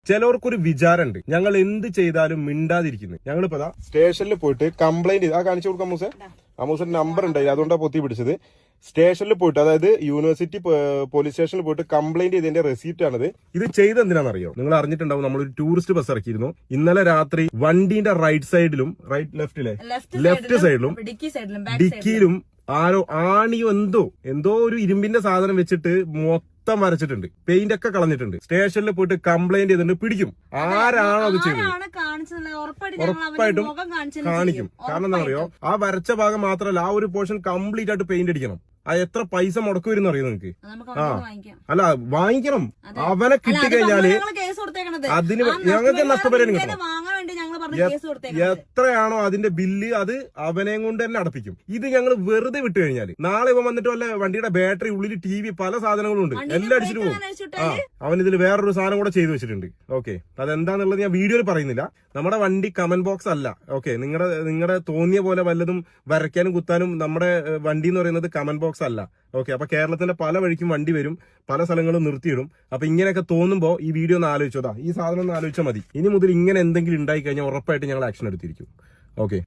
ചിലവർക്കൊരു വിചാരമുണ്ട്, ഞങ്ങൾ എന്ത് ചെയ്താലും മിണ്ടാതിരിക്കുന്നത്. ഞങ്ങളിപ്പോ സ്റ്റേഷനിൽ പോയിട്ട് കംപ്ലൈന്റ് കാണിച്ചു കൊടുക്കാം. അമ്മൂസിന്റെ നമ്പർ ഉണ്ടായി, അതുകൊണ്ടാണ് പൊത്തി പിടിച്ചത്. സ്റ്റേഷനിൽ പോയിട്ട്, അതായത് യൂണിവേഴ്സിറ്റി പോലീസ് സ്റ്റേഷനിൽ പോയിട്ട് കംപ്ലൈന്റ് ചെയ്തതിന്റെ റെസീപ്റ്റ് ആണിത്. ഇത് ചെയ്ത് എന്തിനാണെന്നറിയോ? നിങ്ങൾ അറിഞ്ഞിട്ടുണ്ടാവും, നമ്മളൊരു ടൂറിസ്റ്റ് ബസ് ഇറക്കിയിരുന്നു ഇന്നലെ രാത്രി. വണ്ടിന്റെ റൈറ്റ് സൈഡിലും ലെഫ്റ്റ് സൈഡിലും ഡിക്കിയിലും ആരോ ആണിയോ എന്തോ ഒരു ഇരുമ്പിന്റെ സാധനം വെച്ചിട്ട് മൊത്തം വരച്ചിട്ടുണ്ട്. പെയിന്റ് ഒക്കെ കളഞ്ഞിട്ടുണ്ട്. സ്റ്റേഷനിൽ പോയിട്ട് കംപ്ലൈന്റ് ചെയ്തിട്ടുണ്ട്. പിടിക്കും. ആരാണോ അത് ചെയ്തത് ഉറപ്പായിട്ടും കാണിക്കും. കാരണം എന്താ അറിയോ, ആ വരച്ച ഭാഗം മാത്രമല്ല, ആ ഒരു പോർഷൻ കംപ്ലീറ്റ് ആയിട്ട് പെയിന്റ് അടിക്കണം. അത് എത്ര പൈസ മുടക്ക് വരും അറിയോ നിങ്ങൾക്ക്? അല്ല, വാങ്ങിക്കണം. അവനെ കിട്ടിക്കഴിഞ്ഞാല് അതിന് ഞങ്ങൾക്ക് നഷ്ടപരിഹാരം കിട്ടണം. എത്രയാണോ അതിന്റെ ബില്ല് അത് അവനെയും കൊണ്ട് തന്നെ അടപ്പിക്കും. ഇത് ഞങ്ങൾ വെറുതെ വിട്ടു കഴിഞ്ഞാല് നാളെ ഇവൻ വന്നിട്ട് വല്ല വണ്ടിയുടെ ബാറ്ററി, ഉള്ളിൽ TV, പല സാധനങ്ങളും ഉണ്ട്, എല്ലാം അടിച്ചിട്ട് പോകും. അവൻ ഇതിൽ വേറൊരു സാധനം കൂടെ ചെയ്തു വെച്ചിട്ടുണ്ട്. ഓക്കെ, അതെന്താന്നുള്ളത് ഞാൻ വീഡിയോയിൽ പറയുന്നില്ല. നമ്മുടെ വണ്ടി കമന്റ് ബോക്സ് അല്ല. ഓക്കെ, നിങ്ങളുടെ തോന്നിയ പോലെ വല്ലതും വരയ്ക്കാനും കുത്താനും നമ്മുടെ വണ്ടി എന്ന് പറയുന്നത് കമന്റ് ബോക്സ് അല്ല. ഓക്കെ, അപ്പൊ കേരളത്തിന്റെ പല വഴിക്കും വണ്ടി വരും, പല സ്ഥലങ്ങളും നിർത്തിയിടും. അപ്പൊ ഇങ്ങനെയൊക്കെ തോന്നുമ്പോ ഈ വീഡിയോ ഒന്ന് ആലോചിച്ചോതാ, ഈ സാധനം ഒന്ന് ആലോചിച്ചാൽ മതി. ഇനി മുതൽ ഇങ്ങനെ എന്തെങ്കിലും ഉണ്ടായി കഴിഞ്ഞാൽ ഉറപ്പായിട്ട് ഞങ്ങൾ ആക്ഷൻ എടുത്തിരിക്കും. ഓക്കെ.